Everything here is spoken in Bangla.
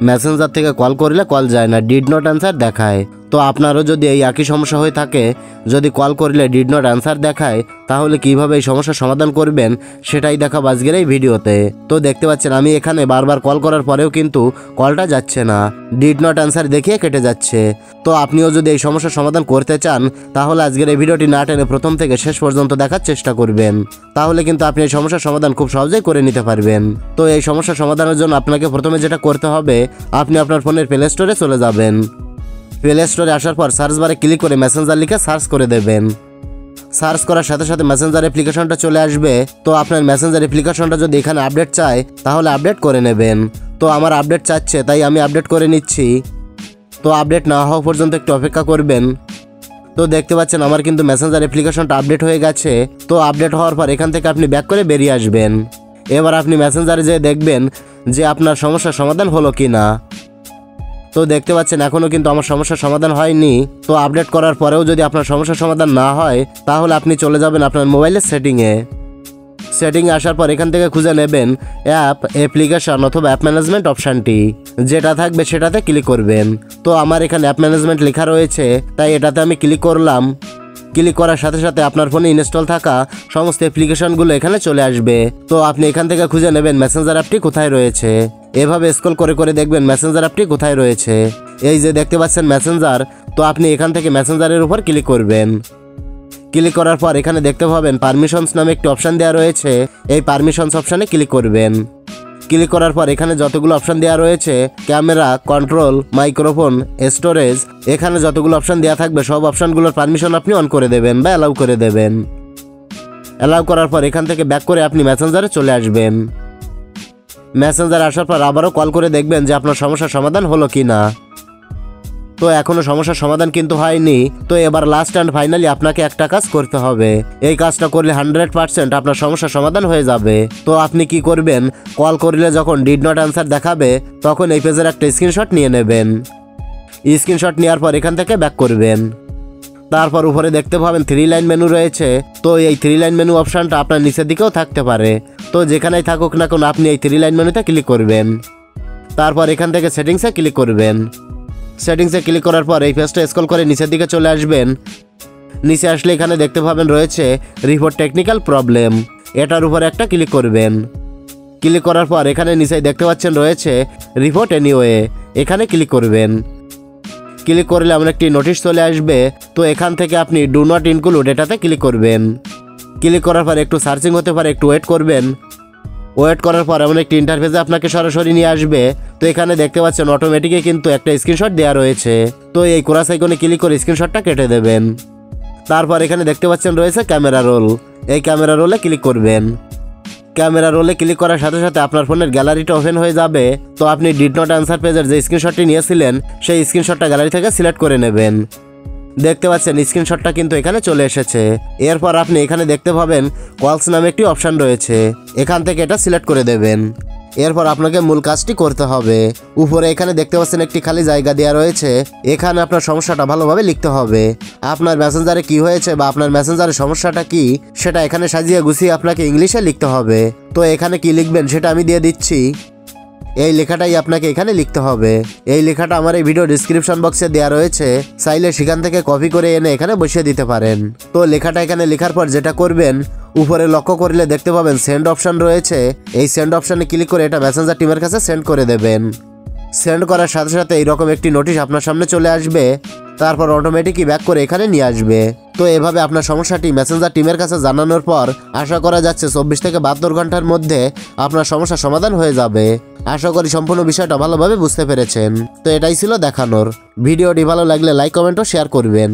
মেসেঞ্জার থেকে কল করলে কল যায় না, ডিড নট অ্যান্সার দেখায়। তো আপনারও যদি এই একই সমস্যা হয়ে থাকে, যদি কল করলে ডিড নট অ্যান্সার দেখায়, তাহলে কিভাবে এই সমস্যার সমাধান করবেন সেটাই দেখাবো আজকের এই ভিডিওতে। তো দেখতে পাচ্ছেন আমি এখানে বারবার কল করার পরেও কিন্তু কলটা যাচ্ছে না, ডিড নট অ্যান্সার দেখিয়ে কেটে যাচ্ছে। তো আপনিও যদি এই সমস্যার সমাধান করতে চান, তাহলে আজকের এই ভিডিওটি না টেনে প্রথম থেকে শেষ পর্যন্ত দেখার চেষ্টা করবেন, তাহলে কিন্তু আপনি এই সমস্যার সমাধান খুব সহজেই করে নিতে পারবেন। তো এই সমস্যার সমাধানের জন্য আপনাকে প্রথমে যেটা করতে হবে, আপনি আপনার ফোনের প্লে স্টোরে চলে যাবেন। প্লে স্টোরে আসার পর সার্চ বারে ক্লিক করে মেসেঞ্জার লিখে সার্চ করে দেবেন। সার্চ করার সাথে সাথে মেসেঞ্জার অ্যাপ্লিকেশনটা চলে আসবে। তো আপনার মেসেঞ্জার অ্যাপ্লিকেশনটা যদি এখানে আপডেট চায়, তাহলে আপডেট করে নেবেন। তো আমার আপডেট চাচ্ছে, তাই আমি আপডেট করে নিচ্ছি। তো আপডেট না হওয়া পর্যন্ত একটু অপেক্ষা করবেন। তো দেখতে পাচ্ছেন আমার কিন্তু মেসেঞ্জার অ্যাপ্লিকেশনটা আপডেট হয়ে গেছে। তো আপডেট হওয়ার পর এখান থেকে আপনি ব্যাক করে বেরিয়ে আসবেন। এবার আপনি মেসেঞ্জারে যেয়ে দেখবেন যে আপনার সমস্যার সমাধান হলো কি না। তো দেখতে পাচ্ছেন এখনও কিন্তু আমার সমস্যার সমাধান হয়নি। তো আপডেট করার পরেও যদি আপনার সমস্যার সমাধান না হয়, তাহলে আপনি চলে যাবেন আপনার মোবাইলের সেটিংয়ে আসার পর এখান থেকে খুঁজে নেবেন অ্যাপ্লিকেশন অথবা অ্যাপ ম্যানেজমেন্ট অপশানটি, যেটা থাকবে সেটাতে ক্লিক করবেন। তো আমার এখানে অ্যাপ ম্যানেজমেন্ট লেখা রয়েছে, তাই এটাতে আমি ক্লিক করলাম। ক্লিক করার সাথে সাথে আপনার ফোনে ইনস্টল থাকা সমস্ত অ্যাপ্লিকেশনগুলো এখানে চলে আসবে। তো আপনি এখান থেকে খুঁজে নেবেন মেসেঞ্জার অ্যাপটি কোথায় রয়েছে। এভাবে স্ক্রল করে করে দেখবেন মেসেঞ্জার অ্যাপটি কোথায় রয়েছে। এই যে দেখতে পাচ্ছেন মেসেঞ্জার, তো আপনি এখান থেকে মেসেঞ্জারের উপর ক্লিক করবেন। ক্লিক করার পর এখানে দেখতে পাবেন পারমিশনস নামে একটি অপশান দেওয়া রয়েছে, এই পারমিশনস অপশানে ক্লিক করবেন। ক্লিক করার পর এখানে যতগুলো অপশান দেওয়া রয়েছে, ক্যামেরা, কন্ট্রোল, মাইক্রোফোন, স্টোরেজ, এখানে যতগুলো অপশান দেওয়া থাকবে সব অপশানগুলোর পারমিশন আপনি অন করে দেবেন বা অ্যালাউ করে দেবেন। অ্যালাউ করার পর এখান থেকে ব্যাক করে আপনি মেসেঞ্জারে চলে আসবেন। মেসেঞ্জার আসার পর আবারও কল করে দেখবেন যে আপনার সমস্যার সমাধান হলো কি না। তো এখনও সমস্যার সমাধান কিন্তু হয়নি। তো এবার লাস্ট অ্যান্ড ফাইনালি আপনাকে একটা কাজ করতে হবে। এই কাজটা করলে 100% আপনার সমস্যার সমাধান হয়ে যাবে। তো আপনি কি করবেন, কল করলে যখন ডিড নট অ্যান্সার দেখাবে, তখন এই পেজের একটা স্ক্রিনশট নিয়ে নেবেন। স্ক্রিনশট নেওয়ার পর এখান থেকে ব্যাক করবেন। তারপর উপরে দেখতে পাবেন 3 লাইন মেনু রয়েছে। তো এই 3 লাইন মেনু অপশানটা আপনার নিচের দিকেও থাকতে পারে। তো যেখানেই থাকুক না কেন আপনি এই 3 লাইন মেনুতে ক্লিক করবেন। তারপর এখান থেকে সেটিংসে ক্লিক করবেন। সেটিংসে ক্লিক করার পর এই পেজটা স্ক্রল করে নিচের দিকে চলে আসবেন। নিচে আসলে এখানে দেখতে পাবেন রয়েছে রিপোর্ট টেকনিক্যাল প্রবলেম, এটার উপরে একটা ক্লিক করবেন। ক্লিক করার পর এখানে নিচে দেখতে পাচ্ছেন রয়েছে রিপোর্ট এনিওয়ে, এখানে ক্লিক করবেন। ক্লিক করলে এমন একটি নোটিশ চলে আসবে। তো এখান থেকে আপনি ডু নট ইনক্লুড এটাতে ক্লিক করবেন। ক্লিক করার পর একটু সার্চিং হতে পারে, একটু ওয়েট করবেন। ওয়েট করার পর এমন একটি ইন্টারফেসে আপনাকে সরাসরি নিয়ে আসবে। তো এখানে দেখতে পাচ্ছেন অটোমেটিকে কিন্তু একটা স্ক্রিনশট দেওয়া রয়েছে। তো এই ক্রস আইকনে ক্লিক করে স্ক্রিনশটটা কেটে দেবেন। তারপর এখানে দেখতে পাচ্ছেন রয়েছে ক্যামেরা রোল, এই ক্যামেরা রোলে ক্লিক করবেন। ক্যামেরা রোলে ক্লিক করার সাথে সাথে আপনার ফোনের গ্যালারিটা ওপেন হয়ে যাবে। তো আপনি ডিড নট অ্যান্সার পেজের যে স্ক্রিনশটটি নিয়েছিলেন, সেই স্ক্রিনশটটা গ্যালারি থেকে সিলেক্ট করে নেবেন। দেখতে পাচ্ছেন স্ক্রিনশটটা কিন্তু এখানে চলে এসেছে। এরপর আপনি এখানে দেখতে পাবেন কলস নামে একটি অপশান রয়েছে, এখান থেকে এটা সিলেক্ট করে দেবেন। এরপর আপনাকে মূল কাজটি করতে হবে। উপরে এখানে দেখতে পাচ্ছেন একটি খালি জায়গা দেওয়া রয়েছে, এখানে আপনার সমস্যাটা ভালোভাবে লিখতে হবে। আপনার মেসেঞ্জারে কি হয়েছে বা আপনার মেসেঞ্জারের সমস্যাটা কি, সেটা এখানে সাজিয়ে গুছিয়ে আপনাকে ইংলিশে লিখতে হবে। তো এখানে কি লিখবেন সেটা আমি দিয়ে দিচ্ছি। এই লেখাটাই আপনাকে এখানে লিখতে হবে। এই লেখাটা আমার এই ভিডিও ডিসক্রিপশন বক্সে দেওয়া রয়েছে, চাইলে সেখান থেকে কপি করে এনে এখানে বসিয়ে দিতে পারেন। তো লেখাটা এখানে লেখার পর যেটা করবেন, উপরে লক্ষ্য করলে দেখতে পাবেন সেন্ড অপশান রয়েছে, এই সেন্ড অপশানে ক্লিক করে এটা মেসেঞ্জার টিমের কাছে সেন্ড করে দেবেন। সেন্ড করার সাথে সাথে এইরকম একটি নোটিশ আপনার সামনে চলে আসবে। তারপর অটোমেটিকই ব্যাক করে এখানে নিয়ে আসবে। তো এভাবে আপনার সমস্যাটি মেসেঞ্জার টিমের কাছে জানানোর পর আশা করা যাচ্ছে 24 থেকে 72 ঘন্টার মধ্যে আপনার সমস্যার সমাধান হয়ে যাবে। আশা করি সম্পূর্ণ বিষয়টা ভালোভাবে বুঝতে পেরেছেন। তো এটাই ছিল দেখানোর। ভিডিওটি ভালো লাগলে লাইক, কমেন্ট ও শেয়ার করবেন।